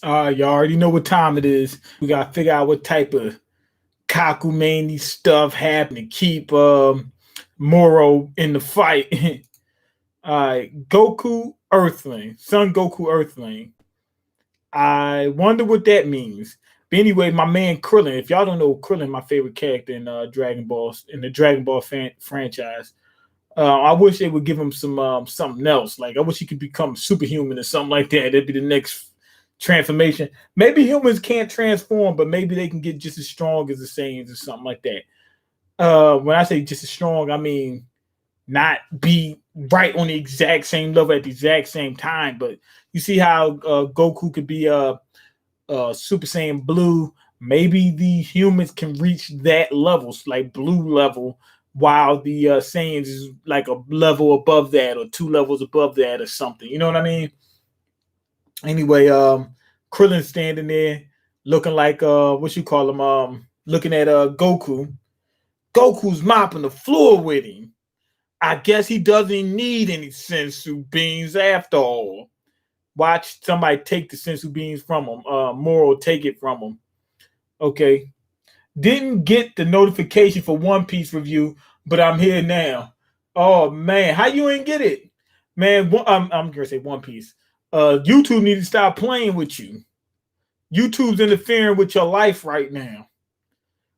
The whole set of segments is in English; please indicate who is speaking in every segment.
Speaker 1: You already know what time it is. We gotta figure out what type of cockamamie stuff happening to keep Moro in the fight. Alright, Goku Earthling, Son Goku Earthling. I wonder what that means. But anyway, my man Krillin. If y'all don't know Krillin, my favorite character in Dragon Balls in the Dragon Ball franchise. I wish they would give him some something else. Like I wish he could become superhuman or something like that. That'd be the next transformation. Maybe humans can't transform, but maybe they can get just as strong as the Saiyans or something like that. When I say just as strong, I mean not be right on the exact same level at the exact same time. But you see how Goku could be Super Saiyan Blue. Maybe the humans can reach that level, like blue level, while the Saiyans is like a level above that or two levels above that or something. You know what I mean? Anyway, Krillin standing there looking like what you call him? Looking at Goku. Goku's mopping the floor with him. I guess he doesn't need any sensu beans after all. Watch somebody take the sensu beans from him. Moro take it from him. Okay. Didn't get the notification for One Piece review, but I'm here now. Oh man, how you ain't get it, man? I'm gonna say One Piece. YouTube need to stop playing with you. YouTube's interfering with your life right now.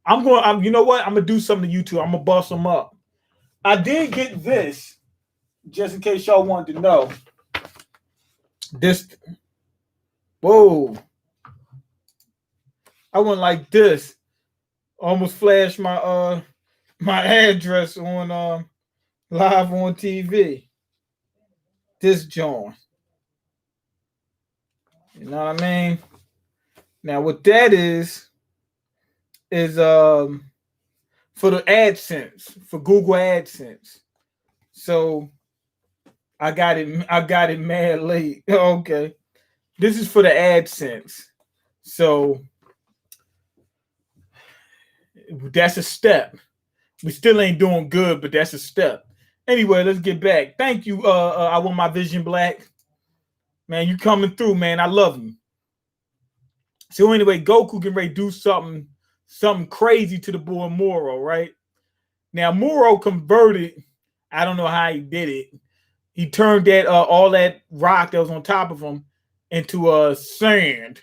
Speaker 1: You know what? I'm gonna do something to YouTube. I'm gonna bust them up. I did get this, just in case y'all wanted to know. This, whoa! I went like this. Almost flashed my address on live on TV. This joint. You know what I mean? Now what that is for the AdSense, for Google AdSense. So I got it mad late. Okay. This is for the AdSense. So that's a step. We still ain't doing good, but that's a step. Anyway, let's get back. Thank you. I want my vision black. Man, you coming through, man. I love you. So anyway, Goku can ready to do something crazy to the boy Moro, right? Now Moro converted. I don't know how he did it. He turned that all that rock that was on top of him into sand.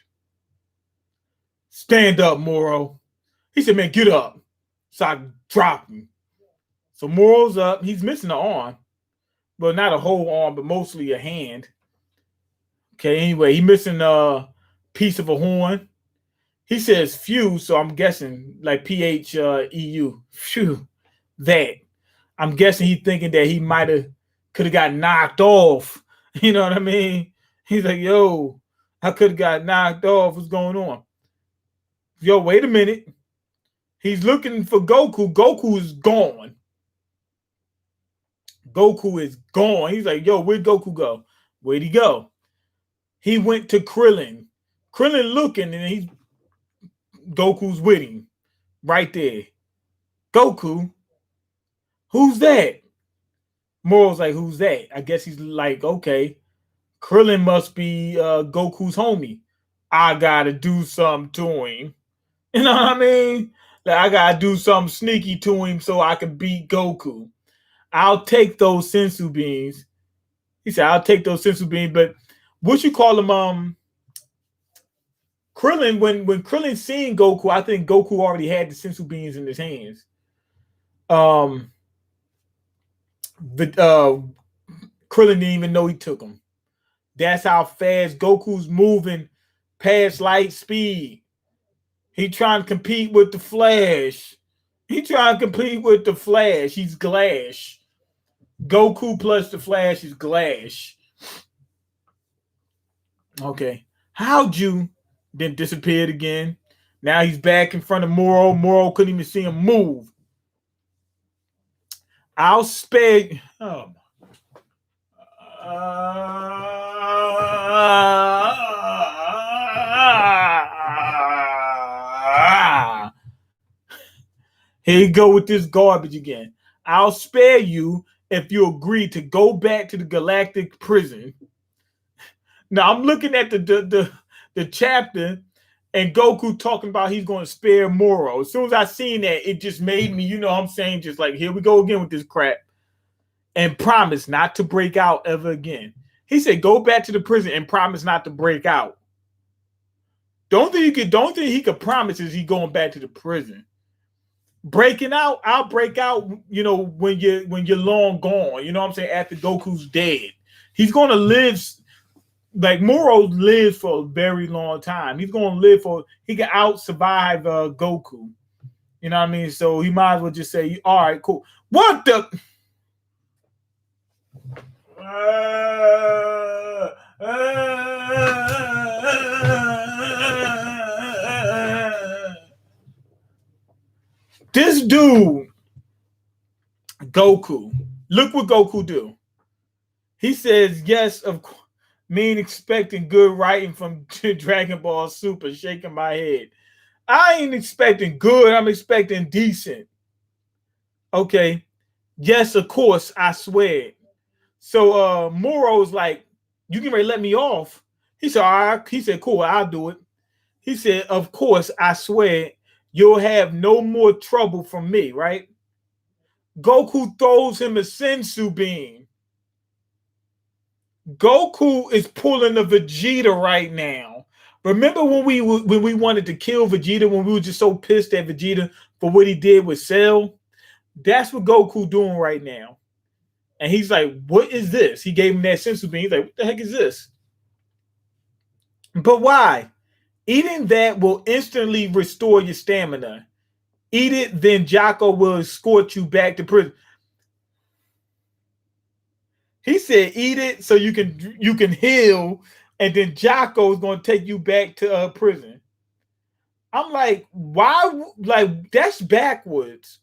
Speaker 1: Stand up, Moro. He said, "Man, get up." So I dropped him. So Moro's up. He's missing an arm, well, not a whole arm, but mostly a hand. Okay. Anyway, he missing a piece of a horn. He says "few," so I'm guessing like PHEU. Phew, that. I'm guessing he's thinking that he might have could have got knocked off. You know what I mean? He's like, "Yo, I could have got knocked off. What's going on?" Yo, wait a minute. He's looking for Goku. Goku is gone. Goku is gone. He's like, "Yo, where'd Goku go? Where'd he go?" He went to Krillin. Krillin looking, and he's Goku's with him right there. Goku, who's that? Moro's like, "Who's that?" I guess he's like, "Okay, Krillin must be Goku's homie. I gotta do something to him." You know what I mean? Like I gotta do something sneaky to him so I can beat Goku. I'll take those sensu beans. He said, "I'll take those sensu beans," but what you call them? Krillin. When Krillin seen Goku, I think Goku already had the sensu beans in his hands. Um, the Krillin didn't even know he took them. That's how fast Goku's moving past light speed. He trying to compete with the Flash. He trying to compete with the Flash. He's Glash. Goku plus the Flash is Glash. Okay. How'd you then disappeared again? Now he's back in front of Moro. Moro couldn't even see him move. I'll spare. Oh. Here you go with this garbage again. I'll spare you if you agree to go back to the galactic prison. Now I'm looking at the chapter and Goku talking about he's going to spare Moro. As soon as I seen that, it just made me, you know what I'm saying, just like, here we go again with this crap. And promise not to break out ever again. He said, go back to the prison and promise not to break out. Don't think he could promise is he going back to the prison. Breaking out, I'll break out, you know, when you're long gone. You know what I'm saying? After Goku's dead. He's gonna live like Moro lives for a very long time. He's gonna live he can out survive Goku. You know what I mean? So he might as well just say, all right, cool. What the this dude, Goku, look what Goku do. He says, yes, of course, mean expecting good writing from Dragon Ball Super, shaking my head. I ain't expecting good, I'm expecting decent. Okay. Yes, of course, I swear. So Moro's like, you can let me off. He said, all right. He said, cool, I'll do it. He said, of course, I swear, you'll have no more trouble from me, right? Goku throws him a sensu bean. Goku is pulling a Vegeta right now. Remember when we wanted to kill Vegeta, when we were just so pissed at Vegeta for what he did with Cell? That's what Goku doing right now. And he's like, what is this? He gave him that sensu bean. He's like, what the heck is this? But why? Eating that will instantly restore your stamina. Eat it, then Jocko will escort you back to prison. He said, eat it so you can heal, and then Jocko is going to take you back to prison. I'm like, why? Like, that's backwards.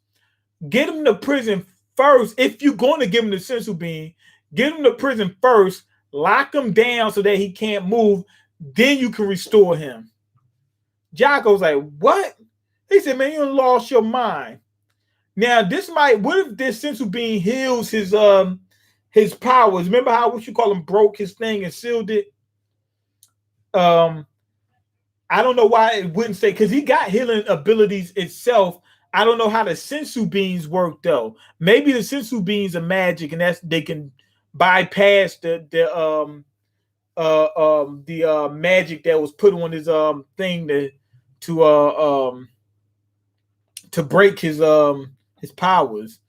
Speaker 1: Get him to prison first. If you're going to give him the sensu bean, get him to prison first, lock him down so that he can't move, then you can restore him. Jocko's like, what? He said, man, you lost your mind. Now, what if this sensu bean heals his powers? Remember how, what you call him, broke his thing and sealed it? I don't know why it wouldn't say, because he got healing abilities itself. I don't know how the sensu beans work though. Maybe the sensu beans are magic, and they can bypass the magic that was put on his thing to break his powers.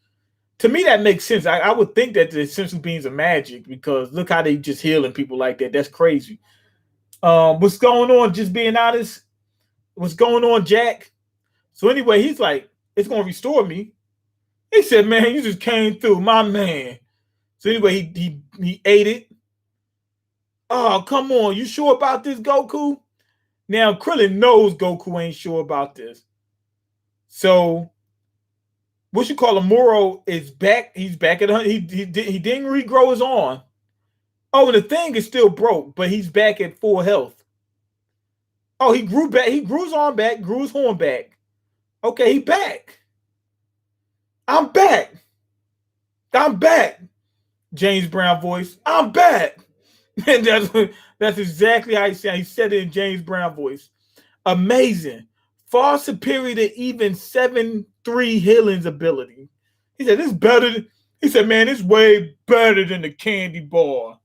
Speaker 1: To me, that makes sense. I would think that the sensu beans are magic, because look how they just healing people like that. That's crazy. What's going on? Just being honest. What's going on, Jack? So anyway, he's like, it's gonna restore me. He said, man, you just came through, my man. So anyway, he ate it. Oh, come on. You sure about this, Goku? Now, Krillin knows Goku ain't sure about this. So, what you call him, Moro is back. He's back at he didn't regrow his arm. Oh, and the thing is still broke, but he's back at full health. Oh, he grew back. He grew his arm back, grew his horn back. Okay, he back. I'm back. I'm back. James Brown voice. I'm back. And that's exactly how he said. He said it in James Brown voice. Amazing. Far superior to even 7-3 healing's ability. He said, this better. He said, man, it's way better than the candy bar.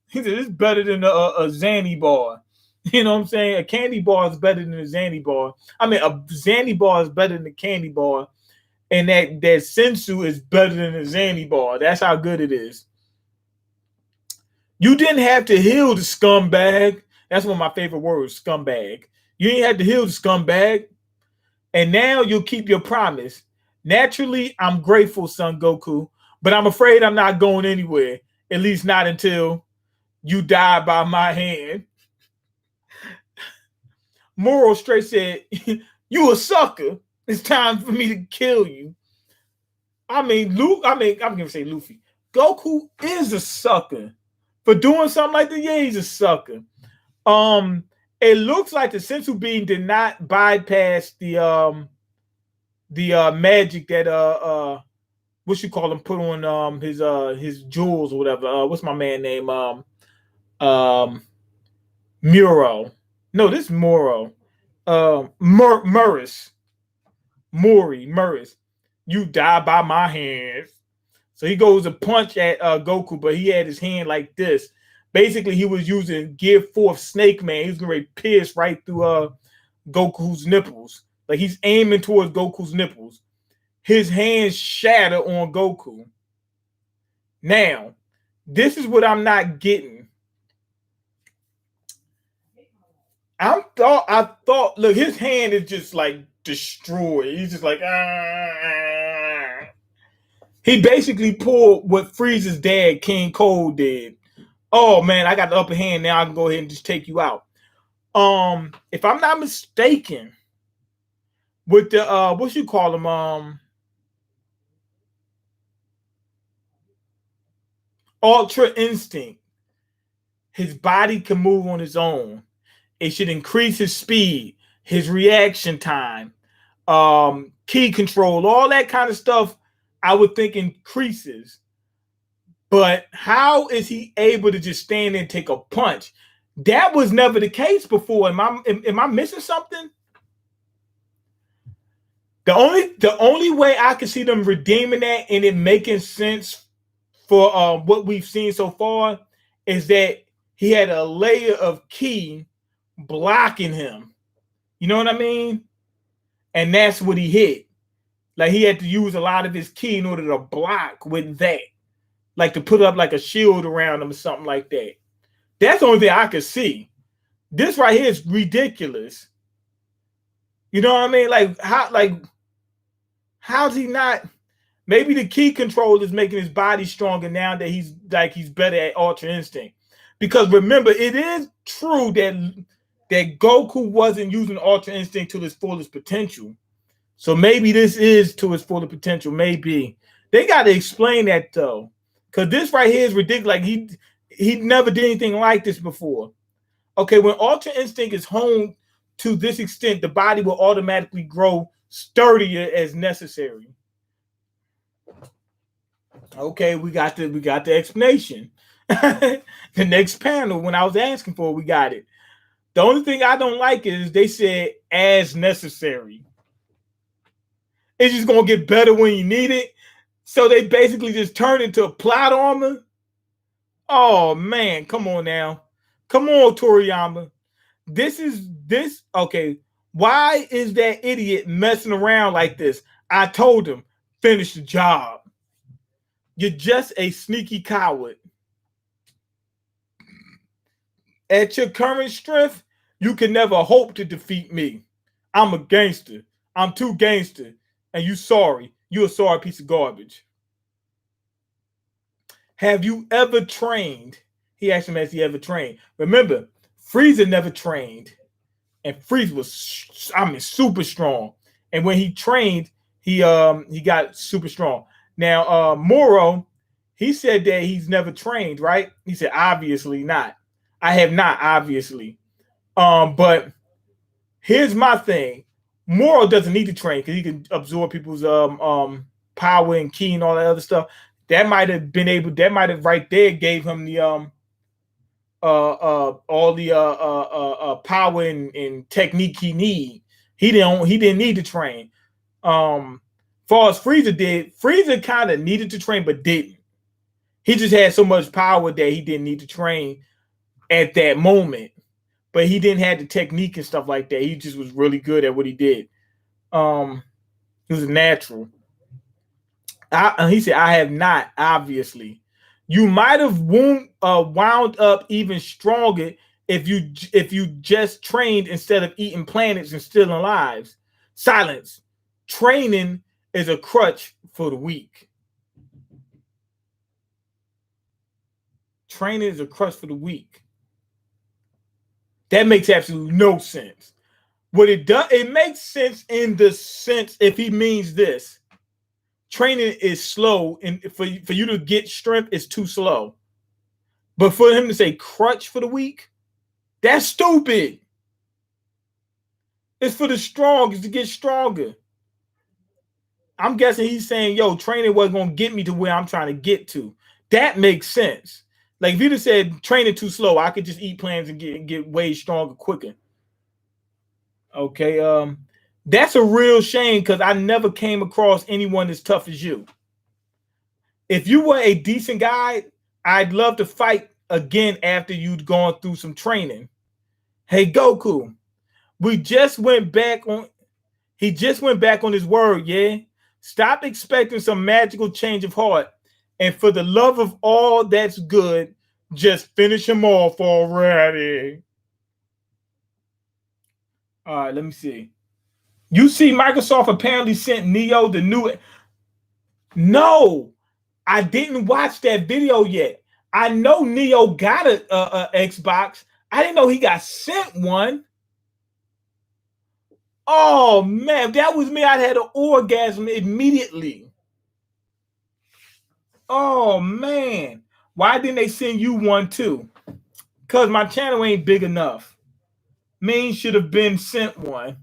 Speaker 1: He said, it's better than a Zanny bar. You know what I'm saying? A candy bar is better than a Zanny bar. I mean, a Zanny bar is better than a candy bar. And that sensu is better than a Zanny bar. That's how good it is. You didn't have to heal the scumbag. That's one of my favorite words, scumbag. You didn't have to heal the scumbag. And now you'll keep your promise. Naturally, I'm grateful, Son Goku, but I'm afraid I'm not going anywhere. At least not until you die by my hand. Moro straight said, you a sucker. It's time for me to kill you. I'm gonna say Luffy. Goku is a sucker for doing something like that. Yeah, he's a sucker. It looks like the sensu bean did not bypass the magic that what you call him put on his jewels or whatever. What's my man name? Muro. No, this is Moro. Murris. Murris. You die by my hands. So he goes to punch at Goku, but he had his hand like this. Basically, he was using Give Forth Snake Man. He was going to pierce right through Goku's nipples. Like he's aiming towards Goku's nipples. His hands shatter on Goku. Now, this is what I'm not getting. I thought, look, his hand is just like destroyed. He's just like, ah. He basically pulled what Frieza's dad, King Cold, did. Oh man, I got the upper hand now. I can go ahead and just take you out. If I'm not mistaken, with the what you call them, Ultra Instinct, his body can move on its own. It should increase his speed, his reaction time, key control, all that kind of stuff. I would think increases. But how is he able to just stand and take a punch? That was never the case before. Am I missing something? The only way I can see them redeeming that and it making sense for what we've seen so far is that he had a layer of ki blocking him. You know what I mean? And that's what he hit. Like he had to use a lot of his ki in order to block with that. Like to put up like a shield around him or something like that. That's the only thing I could see. This right here is ridiculous. You know what I mean? How's he not? Maybe the key control is making his body stronger now that he's better at Ultra Instinct. Because remember, it is true that Goku wasn't using Ultra Instinct to his fullest potential. So maybe this is to his fullest potential. Maybe. They got to explain that though. Because this right here is ridiculous. Like he never did anything like this before. Okay, when Ultra Instinct is honed to this extent, the body will automatically grow sturdier as necessary. Okay, we got the explanation. The next panel, when I was asking for it, we got it. The only thing I don't like is they said as necessary. It's just gonna get better when you need it. So they basically just turned into a plot armor. Oh man, come on now. Come on, Toriyama. Okay. Why is that idiot messing around like this? I told him, finish the job. You're just a sneaky coward. At your current strength, you can never hope to defeat me. I'm a gangster. I'm too gangster. And you sorry. You're a sorry piece of garbage. Have you ever trained? He asked him, has he ever trained? Remember, Frieza never trained. And Frieza was, super strong. And when he trained, he got super strong. Now, Moro, he said that he's never trained, right? He said, obviously not. I have not, obviously. But here's my thing. Moro doesn't need to train because he can absorb people's power and ki and all that other stuff. That might have right there gave him the all the power and technique he need. He didn't need to train. Far as Frieza kind of needed to train but didn't. He just had so much power that he didn't need to train at that moment. But he didn't have the technique and stuff like that. He just was really good at what he did. He was a natural. He said, I have not, obviously. You might have wound up even stronger if you just trained instead of eating planets and stealing lives. Silence. Training is a crutch for the weak. Training is a crutch for the weak. That makes absolutely no sense. What it does, it makes sense in the sense if he means this. Training is slow, and for you to get strength, it's too slow. But for him to say crutch for the weak, that's stupid. It's for the strong, it's to get stronger. I'm guessing he's saying, yo, training wasn't going to get me to where I'm trying to get to. That makes sense. Like if you'd have said training too slow, I could just eat plans and get way stronger quicker. Okay, that's a real shame because I never came across anyone as tough as you. If you were a decent guy, I'd love to fight again after you'd gone through some training. Hey Goku, we just went back on he just went back on his word, yeah? Stop expecting some magical change of heart. And for the love of all that's good, just finish him off already. All right, let me see. You see, Microsoft apparently sent Neo the new. No, I didn't watch that video yet. I know Neo got a Xbox. I didn't know he got sent one. Oh man, if that was me, I'd had an orgasm immediately. Oh man, why didn't they send you one too? Because my channel ain't big enough. Mean should have been sent one.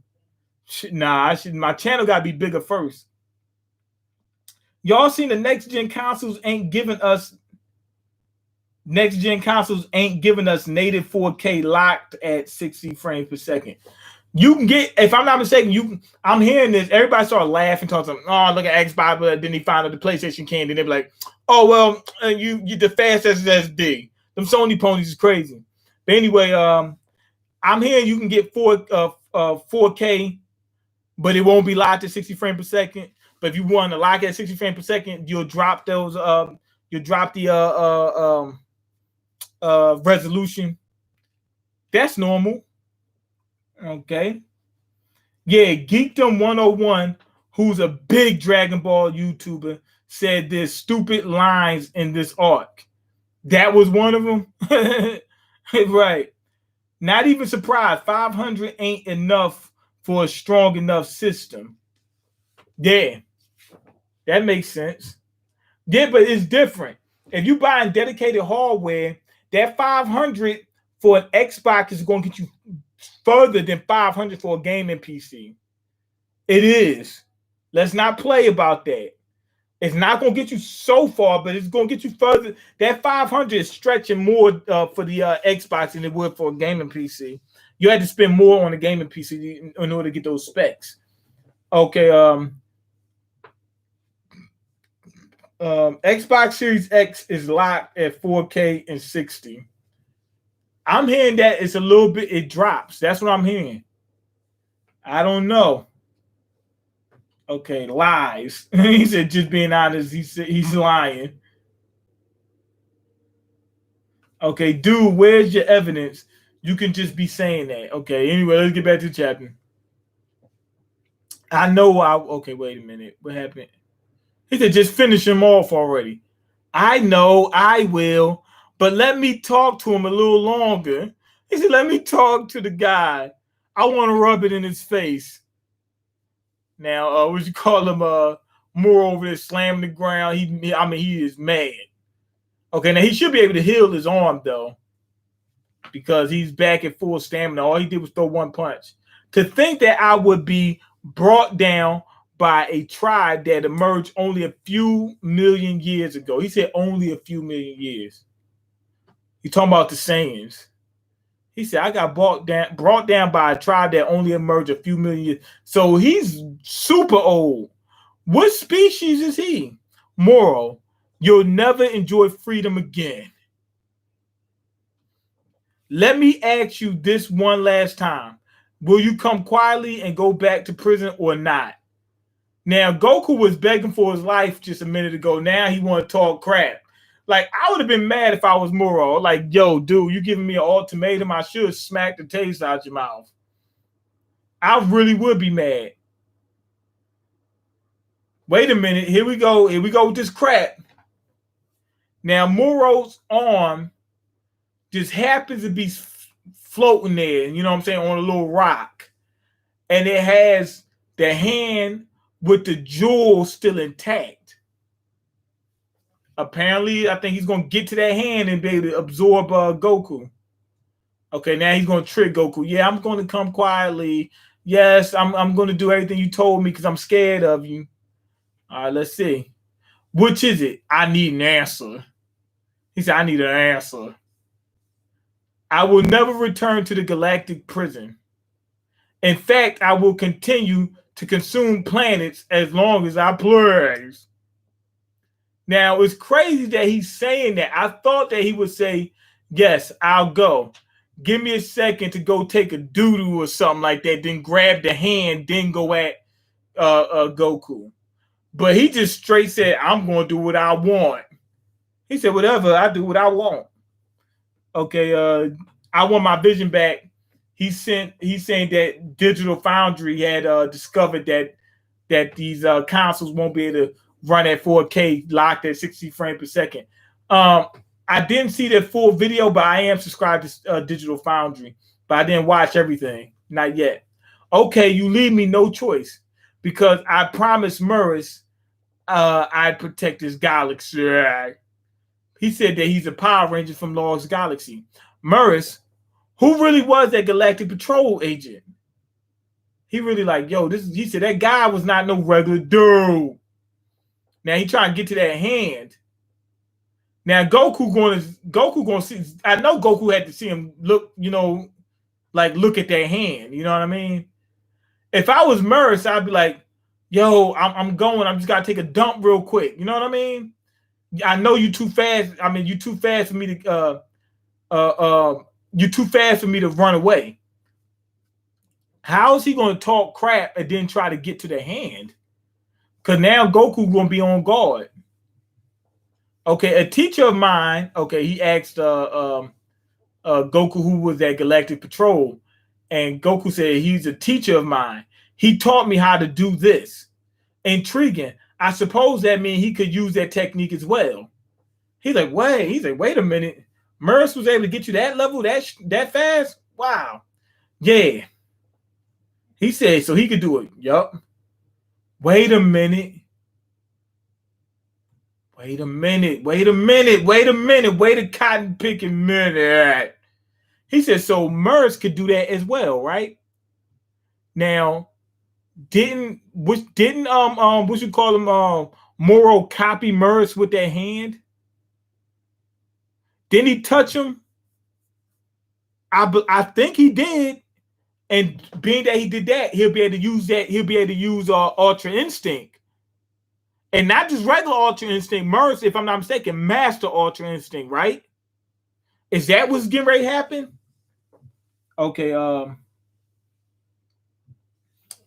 Speaker 1: Nah, my channel gotta be bigger first. Y'all seen the next gen consoles ain't giving us native 4K locked at 60 frames per second. You can get, if I'm not mistaken, I'm hearing this, everybody started laughing, talking, oh, look at Xbox, but then they found out the PlayStation can, and they're like, oh, well, you the fast SSD. Them Sony ponies is crazy. But anyway, I'm hearing you can get 4K, but it won't be locked at 60 frames per second. But if you want to lock it at 60 frames per second, you'll drop those, you'll drop the resolution. That's normal. Okay. Yeah, Geekdom 101, who's a big Dragon Ball YouTuber, said there's stupid lines in this arc. That was one of them. Right. Not even surprised. 500 ain't enough for a strong enough system. Yeah. That makes sense. Yeah, but it's different. If you buying dedicated hardware, that 500 for an Xbox is going to get you further than 500 for a gaming PC. It is. Let's not play about that. It's not going to get you so far, but it's going to get you further. That 500 is stretching more for the Xbox than it would for a gaming PC. You had to spend more on a gaming PC in order to get those specs. Okay. Xbox Series X is locked at 4K and 60. I'm hearing that it's a little bit, it drops. That's what I'm hearing. I don't know. Okay, lies. He said, just being honest, he said he's lying. Okay, dude, where's your evidence? You can just be saying that. Okay, anyway, let's get back to the chapter. Okay, wait a minute. What happened? He said, just finish him off already. I know, I will, but let me talk to him a little longer. He said, let me talk to the guy. I want to rub it in his face. Now, what you call him? More over there slamming the ground. He is mad. Okay, now he should be able to heal his arm though, because he's back at full stamina. All he did was throw one punch. To think that I would be brought down by a tribe that emerged only a few million years ago. He said only a few million years. He's talking about the Saiyans. He said, I got brought down by a tribe that only emerged a few million years. So he's super old. What species is he? Moral, you'll never enjoy freedom again. Let me ask you this one last time. Will you come quietly and go back to prison or not? Now, Goku was begging for his life just a minute ago. Now he want to talk crap. Like, I would have been mad if I was Moro. Like, yo, dude, you giving me an ultimatum? I should smack the taste out your mouth. I really would be mad. Wait a minute. Here we go. Here we go with this crap. Now, Moro's arm just happens to be floating there, you know what I'm saying, on a little rock. And it has the hand with the jewel still intact. Apparently, I think he's going to get to that hand and be able to absorb Goku. Okay, now he's going to trick Goku. Yeah, I'm going to come quietly. Yes, I'm going to do everything you told me because I'm scared of you. All right, let's see. Which is it? I need an answer. He said, I need an answer. I will never return to the galactic prison. In fact, I will continue to consume planets as long as I please. Now, it's crazy that he's saying that. I thought that he would say, yes, I'll go. Give me a second to go take a doo-doo or something like that, then grab the hand, then go at Goku. But he just straight said, I'm going to do what I want. He said, whatever, I do what I want. Okay, I want my vision back. He's saying that Digital Foundry had discovered that these consoles won't be able to run at 4K locked at 60 frames per second. I didn't see that full video, but I am subscribed to Digital Foundry. But I didn't watch everything. Not yet. Okay, you leave me no choice because I promised Murris I'd protect this galaxy. He said that he's a Power Ranger from Lost Galaxy. Murris, who really was that Galactic Patrol agent? He really like, yo, he said that guy was not no regular dude. Now he trying to get to that hand. Now Goku gonna see. I know Goku had to see him look, look at that hand. You know what I mean? If I was Murris, I'd be like, yo, I'm going. I'm just gotta take a dump real quick. You know what I mean? I know you too fast. I mean, you too fast for me to you too fast for me to run away. How is he going to talk crap and then try to get to the hand? Because now Goku going to be on guard. Okay, a teacher of mine. Okay, he asked Goku who was at Galactic Patrol, and Goku said he's a teacher of mine. He taught me how to do this. Intriguing. I suppose that means he could use that technique as well. He's like, wait a minute. Murris was able to get you that level that fast? Wow. Yeah. He said so he could do it. Yup. Wait a minute. Wait a cotton picking minute. He said so Murris could do that as well, right? Now, didn't what you call him Moro copy Murris with that hand? Didn't he touch him? I think he did. And being that he did that, he'll be able to use that. He'll be able to use Ultra Instinct. And not just regular Ultra Instinct. Murris, if I'm not mistaken, Master Ultra Instinct, right? Is that what's getting ready to happen? Okay,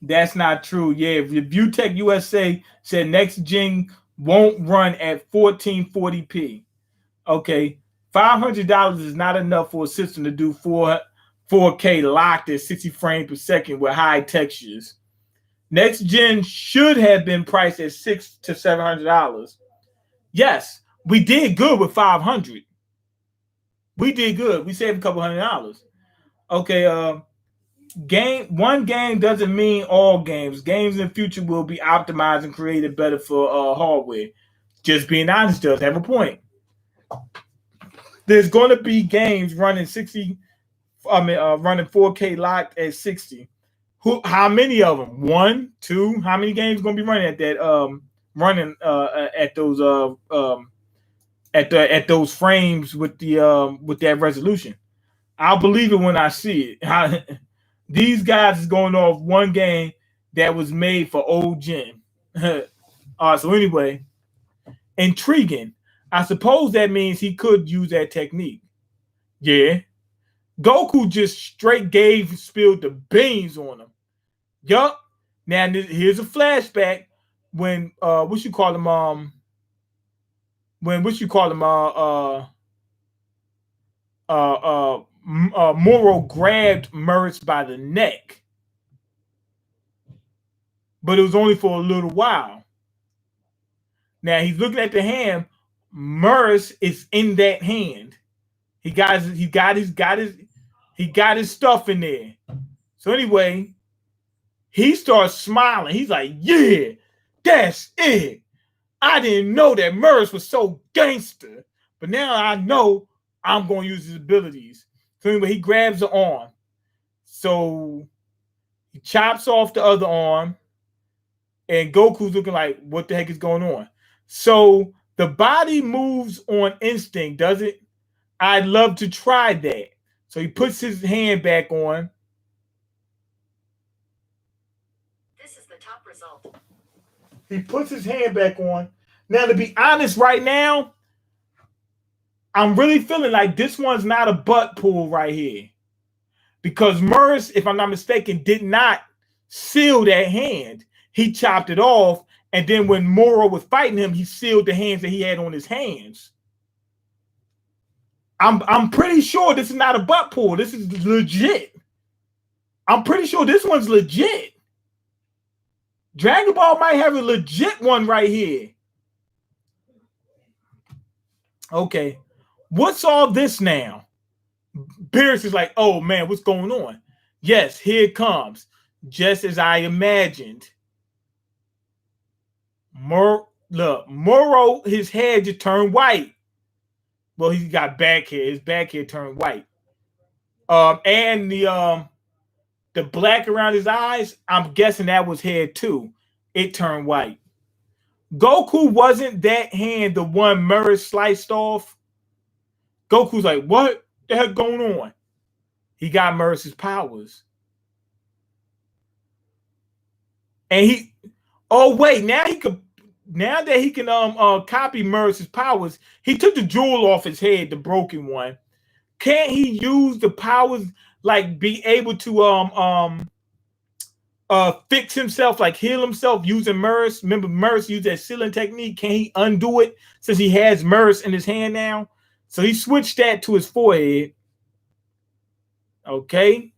Speaker 1: that's not true. Yeah, ViewTech USA said next gen won't run at 1440p. Okay, $500 is not enough for a system to do 4K locked at 60 frames per second with high textures. Next gen should have been priced at $600 to $700. Yes, we did good with 500. We did good. We saved a couple $100. Okay, one game doesn't mean all games. Games in the future will be optimized and created better for hardware. Just being honest does have a point. There's going to be games running running 4K locked at 60. How many of them? 1, 2? How many games going to be running at that? At those frames with that resolution? I'll believe it when I see it. These guys is going off one game that was made for old gen. So anyway, intriguing. I suppose that means he could use that technique. Yeah. Goku just straight spilled the beans on him. Yup. Now here's a flashback when Moro grabbed Murris by the neck. But it was only for a little while. Now he's looking at the hand. Murris is in that hand. He got his stuff in there. So anyway, he starts smiling. He's like, yeah, that's it. I didn't know that Murris was so gangster. But now I know I'm going to use his abilities. So anyway, he grabs the arm. So he chops off the other arm. And Goku's looking like, what the heck is going on? So the body moves on instinct, does it? I'd love to try that. So he puts his hand back on. He puts his hand back on. Now, to be honest, right now, I'm really feeling like this one's not a butt pull right here. Because Merce, if I'm not mistaken, did not seal that hand. He chopped it off. And then when Moro was fighting him, he sealed the hands that he had on his hands. I'm pretty sure this is not a butt pull. This is legit. I'm pretty sure this one's legit. Dragon Ball might have a legit one right here. Okay. What's all this now? Beerus is like, oh man, what's going on? Yes, here it comes. Just as I imagined. Look, Moro, his head just turned white. Well, he got back hair. His back hair turned white. And the black around his eyes, I'm guessing that was hair too. It turned white. Goku wasn't that hand the one Murray sliced off. Goku's like, what the heck going on? He got Merce's powers. And he, oh wait, now that he can copy Merce's powers, he took the jewel off his head, the broken one. Can't he use the powers, like be able to fix himself, like heal himself using Merce? Remember Merce used that sealing technique. Can he undo it since he has Merce in his hand now? So he switched that to his forehead. Okay.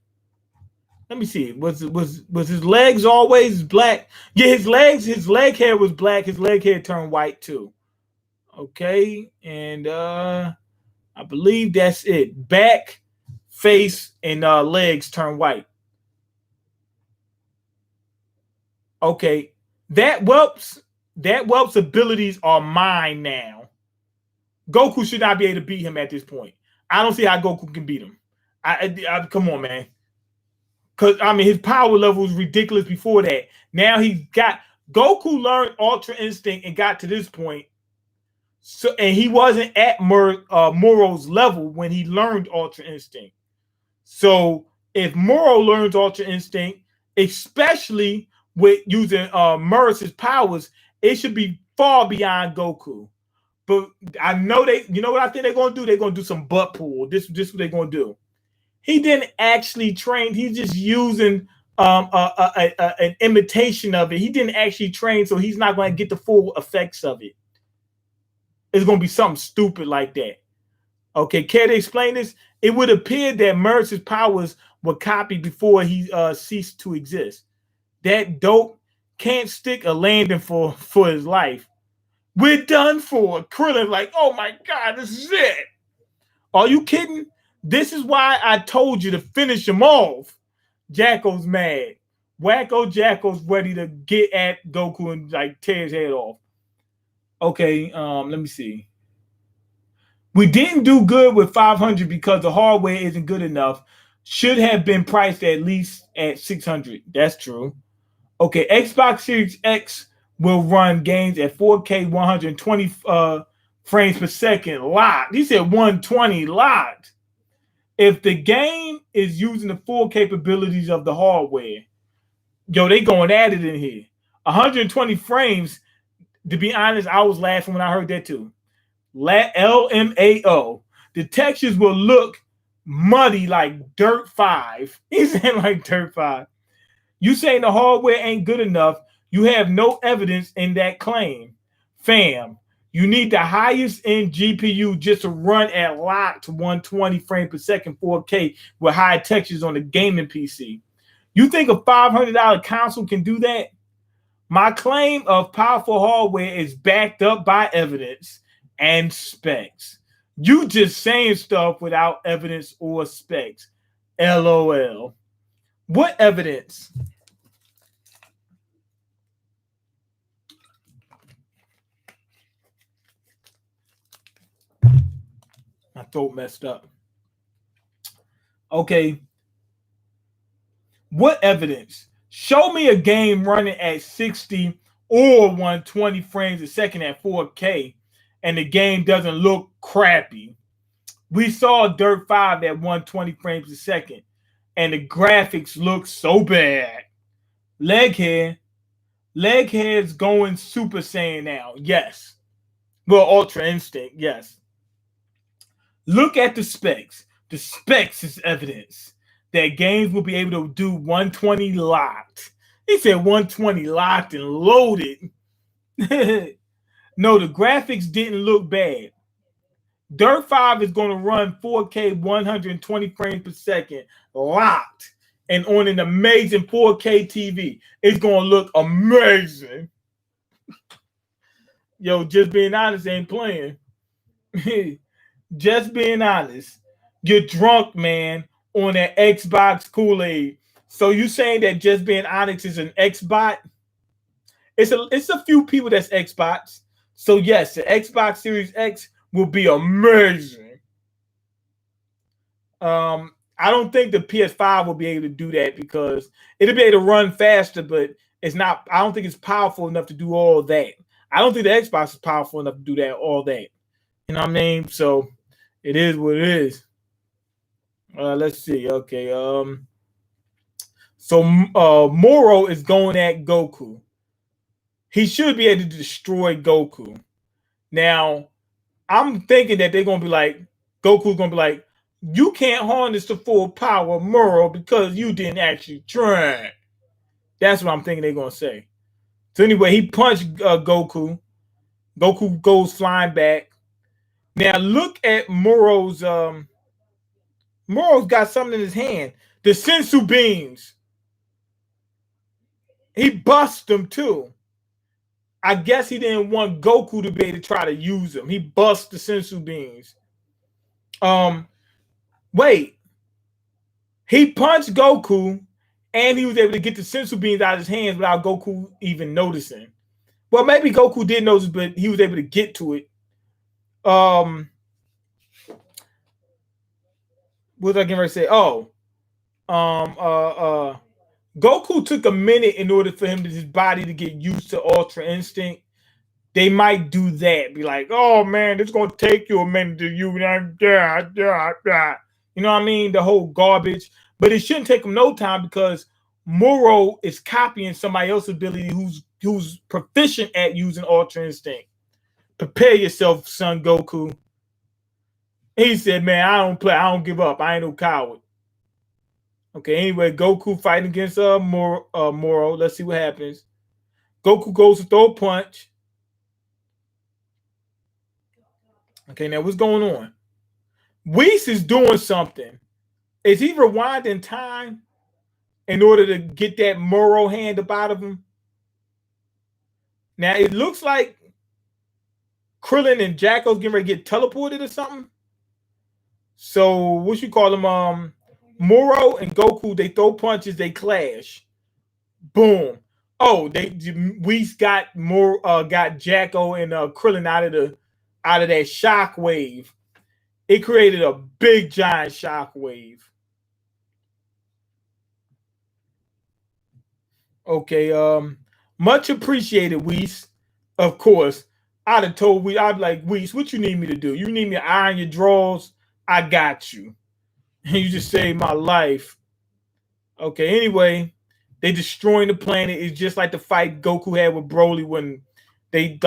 Speaker 1: Let me see. Was his legs always black? Yeah, his leg hair was black. His leg hair turned white too. Okay. And I believe that's it. Back, face, and legs turn white. Okay. That whelp's abilities are mine now. Goku should not be able to beat him at this point. I don't see how Goku can beat him. I come on, man. Because, I mean, his power level was ridiculous before that. Now Goku learned Ultra Instinct and got to this point. So, and he wasn't at Moro's level when he learned Ultra Instinct. So if Moro learns Ultra Instinct, especially with using Merce's powers, it should be far beyond Goku. But I know you know what I think they're going to do? They're going to do some butt pull. This is what they're going to do. He didn't actually train. He's just using an imitation of it. He didn't actually train, so he's not going to get the full effects of it. It's going to be something stupid like that. Okay, care to explain this? It would appear that Merce's powers were copied before he ceased to exist. That dope can't stick a landing for his life. We're done for. Krillin like, oh my God, this is it. Are you kidding? This is why I told you to finish him off. Jacko's mad. Wacko Jacko's ready to get at Goku and like tear his head off. Okay, let me see. We didn't do good with 500 because the hardware isn't good enough. Should have been priced at least at 600. That's true. Okay, Xbox Series X will run games at 4K 120 frames per second locked. He said 120 locked. If the game is using the full capabilities of the hardware, yo, they going at it in here. 120 frames. To be honest, I was laughing when I heard that too. LMAO. The textures will look muddy like Dirt 5. He's saying like Dirt 5. You saying the hardware ain't good enough. You have no evidence in that claim. Fam, you need the highest end GPU just to run at locked 120 frames per second 4K with high textures on the gaming PC. You think a $500 console can do that? My claim of powerful hardware is backed up by evidence and specs. You just saying stuff without evidence or specs. LOL. What evidence? My throat messed up. Okay. What evidence? Show me a game running at 60 or 120 frames a second at 4K and the game doesn't look crappy. We saw Dirt 5 at 120 frames a second and the graphics look so bad. Leg hair. Leghead's going Super Saiyan now. Yes. Well, Ultra Instinct. Yes. Look at the specs. The specs is evidence that games will be able to do 120 locked. He said 120 locked and loaded. No, the graphics didn't look bad. Dirt 5 is going to run 4K 120 frames per second locked and on an amazing 4K TV. It's going to look amazing. Yo, just being honest, ain't playing. Just being honest. You're drunk, man, on that Xbox Kool-Aid. So you saying that Just Being Honest is an Xbot? It's a few people that's Xbox. So yes, the Xbox Series X will be amazing. I don't think the PS5 will be able to do that because it'll be able to run faster, but it's not. I don't think it's powerful enough to do all that. I don't think the Xbox is powerful enough to do that, all that. You know what I mean? So it is what it is. Let's see. Okay. So Moro is going at Goku. He should be able to destroy Goku. Now, I'm thinking that they're gonna be like, Goku's gonna be like, you can't harness the full power of Moro because you didn't actually try. That's what I'm thinking they're gonna say. So anyway, he punched Goku. Goku goes flying back. Now look at Moro's. Moro's got something in his hand. The Sensu beams. He busts them too. I guess he didn't want Goku to be able to try to use them. He busts the Sensu beams. Wait. He punched Goku, and he was able to get the Sensu beams out of his hands without Goku even noticing. Well, maybe Goku did notice, but he was able to get to it. What was I getting ready to say? Goku took a minute in order for his body to get used to Ultra Instinct. They might do that. Be like, oh man, it's gonna take you a minute to you. You know what I mean? The whole garbage. But it shouldn't take him no time because Moro is copying somebody else's ability who's proficient at using Ultra Instinct. Prepare yourself, son Goku. He said, man, I don't play. I don't give up. I ain't no coward. Okay, anyway, Goku fighting against Moro. Let's see what happens. Goku goes to throw a punch. Okay, now what's going on? Whis is doing something. Is he rewinding time in order to get that Moro hand up out of him? Now, it looks like Krillin and Jacko's getting ready to get teleported or something. So, what you call them? Moro and Goku, they throw punches, they clash. Boom. Oh, we got Jacko and Krillin out of that shock wave. It created a big giant shock wave. Okay, much appreciated, Whis. Of course. I'd have told Whis, I'd be like, Whis, what you need me to do? You need me to iron your drawers? I got you. You just saved my life. Okay, anyway, they destroying the planet. It's just like the fight Goku had with Broly when the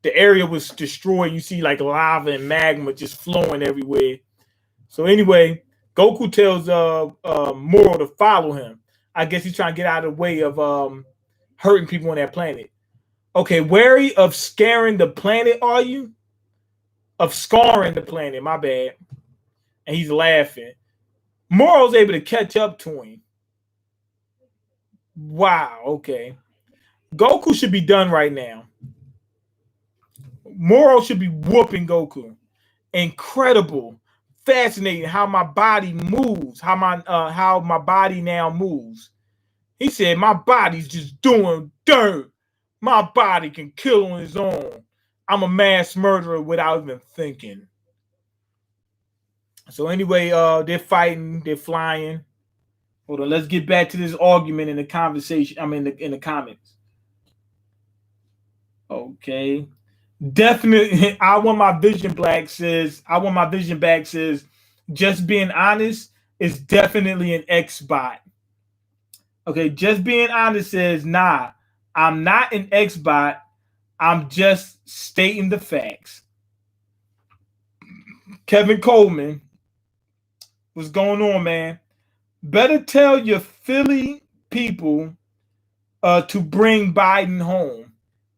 Speaker 1: area was destroyed. You see like lava and magma just flowing everywhere. So anyway, Goku tells Moro to follow him. I guess he's trying to get out of the way of hurting people on that planet. Okay, wary of scaring the planet, are you? Of scarring the planet, my bad. And he's laughing. Moro's able to catch up to him. Wow, okay. Goku should be done right now. Moro should be whooping Goku. Incredible. Fascinating how my body moves, how my body now moves. He said, my body's just doing dirt. My body can kill on its own. I'm a mass murderer without even thinking. So anyway, they're fighting, they're flying. Hold on, let's get back to this argument in the conversation. I mean, in the comments. Okay. Definitely, I want my vision back says, just being honest is definitely an X-bot. Okay, just being honest says, nah, I'm not an Xbot. I'm just stating the facts. Kevin Coleman, what's going on, man? Better tell your Philly people to bring Biden home.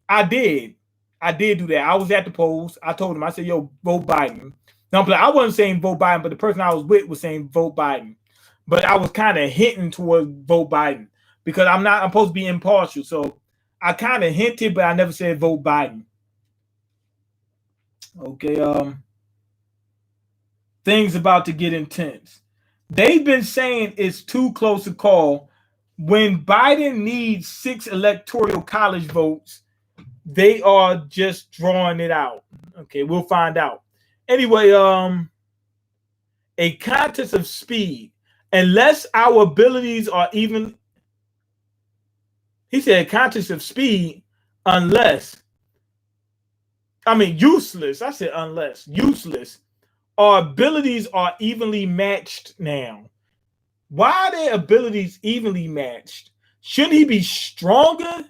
Speaker 1: I did. I did do that. I was at the polls. I told him, I said, yo, vote Biden. No, but I wasn't saying vote Biden, but the person I was with was saying vote Biden. But I was kind of hinting towards vote Biden because I'm supposed to be impartial. So I kind of hinted, but I never said vote Biden. Okay, things about to get intense. They've been saying it's too close to call. When Biden needs 6 electoral college votes, they are just drawing it out. Okay, we'll find out. Anyway, a contest of speed. Unless our abilities are even, he said, a contest of speed, unless, useless. I said unless, useless. Our abilities are evenly matched now. Why are their abilities evenly matched? Shouldn't he be stronger?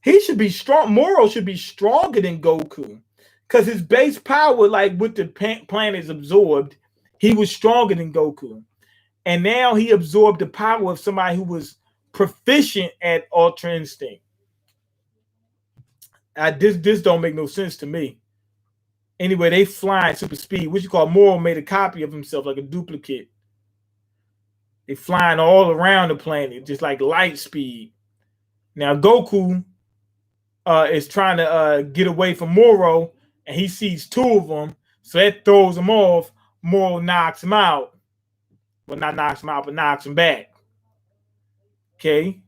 Speaker 1: He should be strong. Moro should be stronger than Goku. Because his base power, like with the planets absorbed, he was stronger than Goku. And now he absorbed the power of somebody who was proficient at Ultra Instinct. This don't make no sense to me. Anyway, they flying super speed. What you call Moro made a copy of himself, like a duplicate. They flying all around the planet, just like light speed. Now Goku is trying to get away from Moro, and he sees 2 of them, so that throws him off. Moro knocks him out. Well, not knocks him out, but knocks him back. Okay.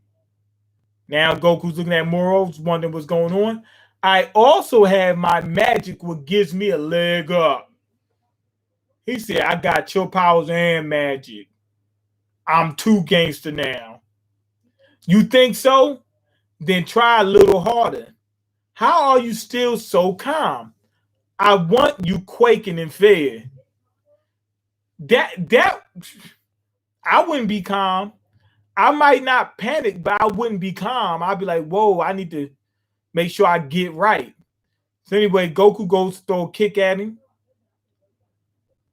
Speaker 1: Now Goku's looking at Moro, wondering what's going on. I also have my magic, what gives me a leg up. He said, I got your powers and magic. I'm too gangster now. You think so? Then try a little harder. How are you still so calm? I want you quaking in fear. That I wouldn't be calm. I might not panic, but I wouldn't be calm. I'd be like, whoa, I need to make sure I get right. So anyway, Goku goes to throw a kick at him.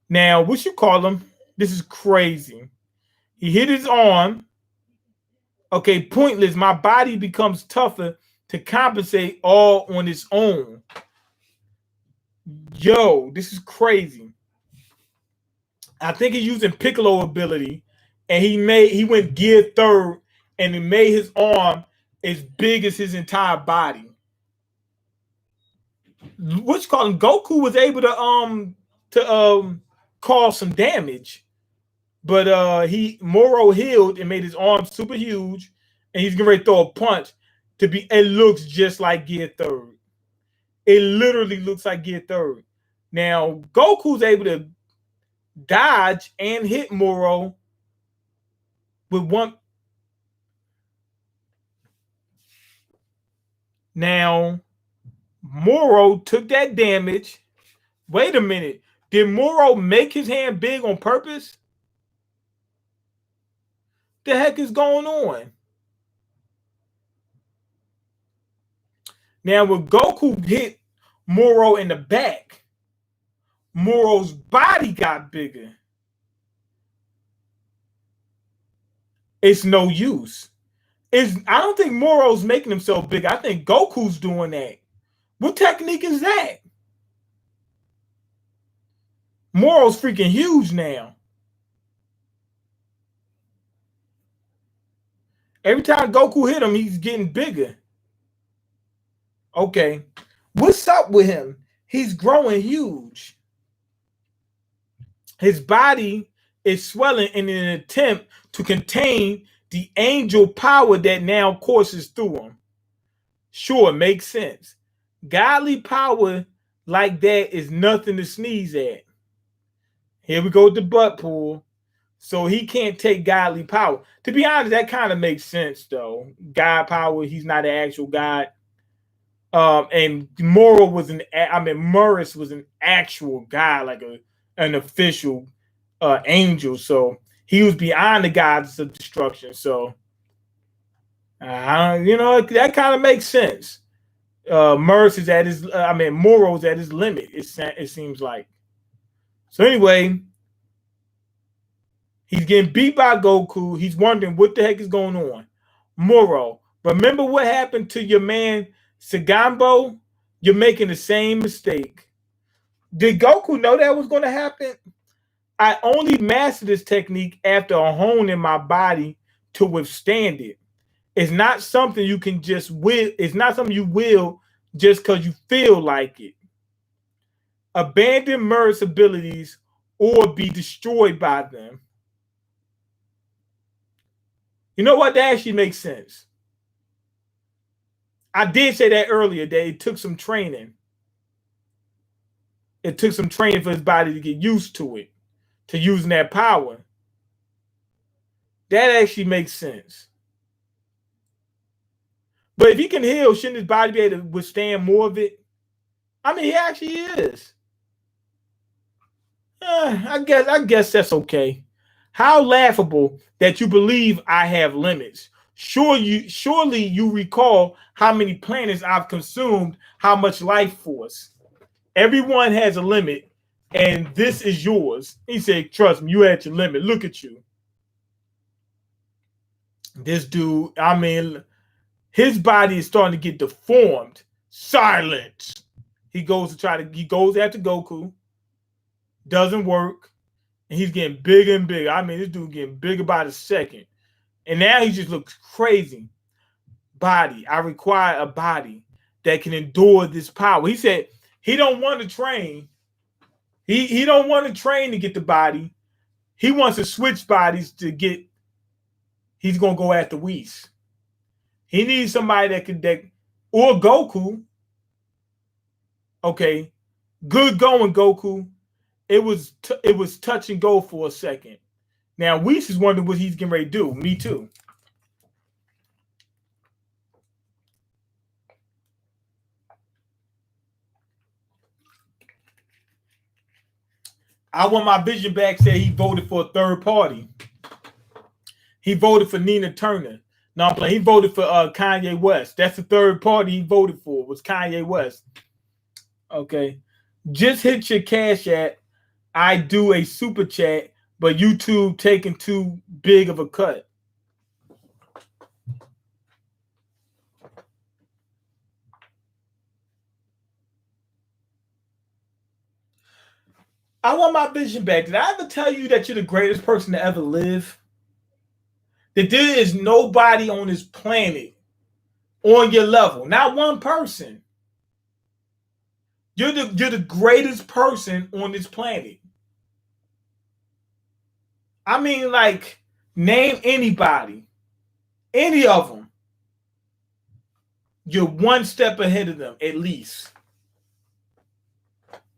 Speaker 1: Now, what you call him? This is crazy. He hit his arm. Okay, pointless. My body becomes tougher to compensate all on its own. Yo, this is crazy. I think he's using Piccolo ability, and he went gear third, and it made his arm as big as his entire body. What you call him? Goku was able to cause some damage, but Moro healed and made his arm super huge, and he's getting ready to throw a punch. It looks just like gear third. It literally looks like gear third. Now Goku's able to dodge and hit Moro with one. Now Moro took that damage. Wait a minute. Did Moro make his hand big on purpose? The heck is going on? Now, when Goku hit Moro in the back, Moro's body got bigger. It's no use. I don't think Moro's making himself big. I think Goku's doing that. What technique is that? Moro's freaking huge now. Every time Goku hit him, he's getting bigger. Okay. What's up with him? He's growing huge. His body is swelling in an attempt to contain the angel power that now courses through him. Sure, makes sense. Godly power like that is nothing to sneeze at. Here we go with the butt pull. So he can't take godly power. To be honest, that kind of makes sense, though. God power, he's not an actual God. And Morris was an actual God, like an official angel. So he was beyond the gods of destruction. So, that kind of makes sense. Merce is at his, Moro's at his limit. It seems like. So anyway, he's getting beat by Goku. He's wondering what the heck is going on. Moro, remember what happened to your man Sagambo? You're making the same mistake. Did Goku know that was going to happen? I only mastered this technique after honing my body to withstand it. It's not something you can just will. It's not something you will just because you feel like it. Abandon Mer's abilities or be destroyed by them. You know what? That actually makes sense. I did say that earlier, that it took some training. It took some training for his body to get used to it, to using that power. That actually makes sense. But if he can heal, shouldn't his body be able to withstand more of it? I mean, he actually is. I guess that's okay. How laughable that you believe I have limits. Surely you recall how many planets I've consumed, how much life force. Everyone has a limit, and this is yours. He said, trust me, you at your limit. Look at you. This dude, his body is starting to get deformed. Silence. He goes after Goku. Doesn't work. And he's getting bigger and bigger. This dude getting bigger by the second. And now he just looks crazy. Body. I require a body that can endure this power. He said he don't want to train. He don't want to train to get the body. He wants to switch bodies to get. He's gonna go after Whis. He needs somebody or Goku. Okay, good going, Goku. It was touch and go for a second. Now Whis is wondering what he's getting ready to do. Me too. I Want My Vision Back said he voted for a third party. He voted for Nina Turner. No, I'm playing. He voted for Kanye West. That's the third party he voted for, was Kanye West. Okay. Just hit your cash app. I do a super chat, but YouTube taking too big of a cut. I Want My Vision Back. Did I ever tell you that you're the greatest person to ever live? That there is nobody on this planet on your level. Not one person. You're the greatest person on this planet. Name anybody. Any of them. You're one step ahead of them, at least.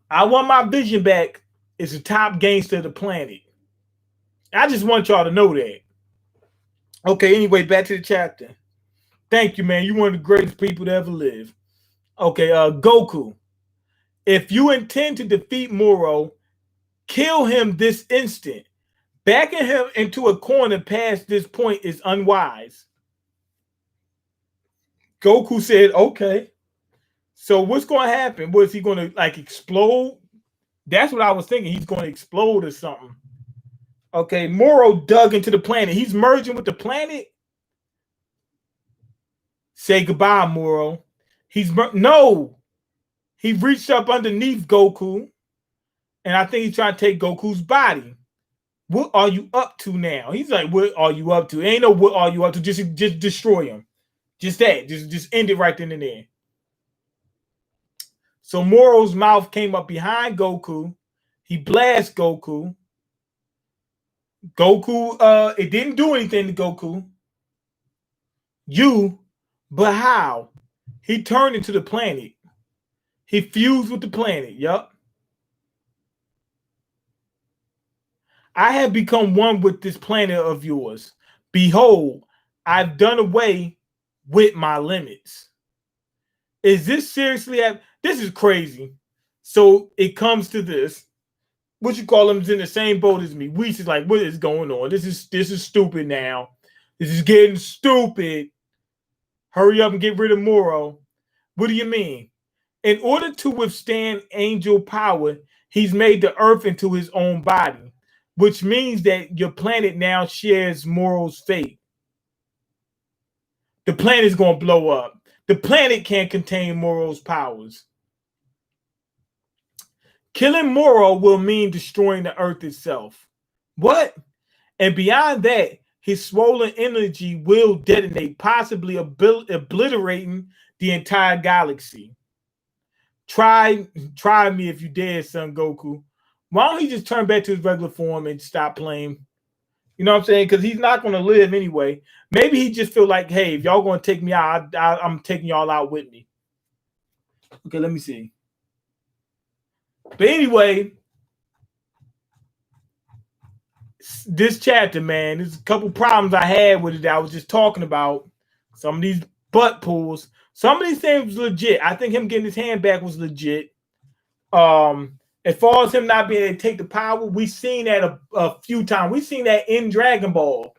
Speaker 1: I Want My Vision Back is the top gangster of the planet. I just want y'all to know that. Okay, anyway, back to the chapter. Thank you, man. You're one of the greatest people to ever live. Okay, Goku. If you intend to defeat Moro, kill him this instant. Backing him into a corner past this point is unwise. Goku said, okay. So what's going to happen? Was he going to explode? That's what I was thinking. He's going to explode or something. Okay, Moro dug into the planet. He's merging with the planet. Say goodbye, Moro. No. He reached up underneath Goku, and I think he's trying to take Goku's body. What are you up to now? He's like, what are you up to? Ain't no what are you up to. Just destroy him. Just that. Just end it right then and there. So Moro's mouth came up behind Goku. He blasted Goku. It didn't do anything to Goku. But how? He turned into the planet. He fused with the planet. Yup. I have become one with this planet of yours. Behold, I've done away with my limits. Is this seriously? This is crazy. So it comes to this. what you call him is in the same boat as me. Weiss is like, what is going on? This is stupid now. This is getting stupid. Hurry up and get rid of Moro. What do you mean? In order to withstand angel power, he's made the earth into his own body, which means that your planet now shares Moro's fate. The planet is going to blow up. The planet can't contain Moro's powers. Killing Moro will mean destroying the earth itself. What? And beyond that, his swollen energy will detonate, possibly obliterating the entire galaxy. Try me if you dare, Son Goku. Why don't he just turn back to his regular form and stop playing? You know what I'm saying? Because he's not going to live anyway. Maybe he just feel like, hey, if y'all going to take me out, I'm taking y'all out with me. Okay, let me see. But anyway, this chapter, man, there's a couple problems I had with it that I was just talking about. Some of these butt pulls. Some of these things was legit. I think him getting his hand back was legit. As far as him not being able to take the power, we've seen that a few times. We've seen that in Dragon Ball.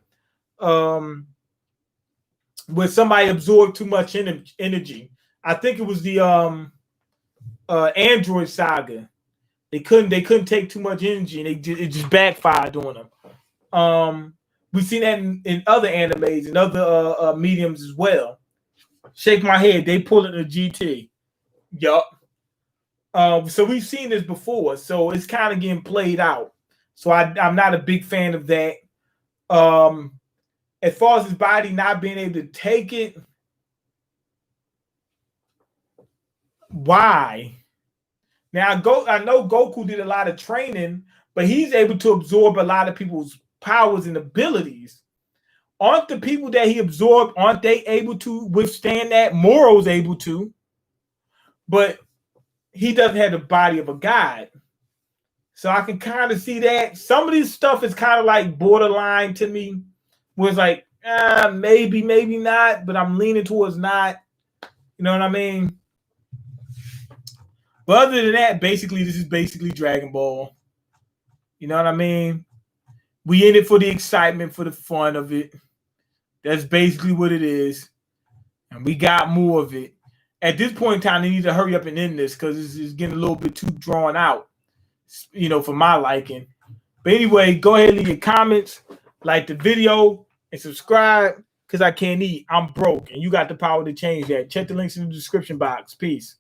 Speaker 1: Where somebody absorbed too much energy. I think it was the Android Saga. They couldn't take too much energy, and it just backfired on them. We've seen that in other animes and other mediums as well. Shake my head. They pull it in a GT. Yup. So we've seen this before. So it's kind of getting played out. So I'm not a big fan of that. As far as his body not being able to take it, why? Now, I know Goku did a lot of training, but he's able to absorb a lot of people's powers and abilities. Aren't the people that he absorbed, aren't they able to withstand that? Moro's able to, but he doesn't have the body of a god. So I can kind of see that. Some of this stuff is kind of like borderline to me, where it's like, maybe, maybe not, but I'm leaning towards not. You know what I mean? But other than that, basically, this is basically Dragon Ball. You know what I mean? We in it for the excitement, for the fun of it. That's basically what it is. And we got more of it. At this point in time, they need to hurry up and end this because it's getting a little bit too drawn out, you know, for my liking. But anyway, go ahead and leave your comments, like the video, and subscribe because I can't eat. I'm broke, and you got the power to change that. Check the links in the description box. Peace.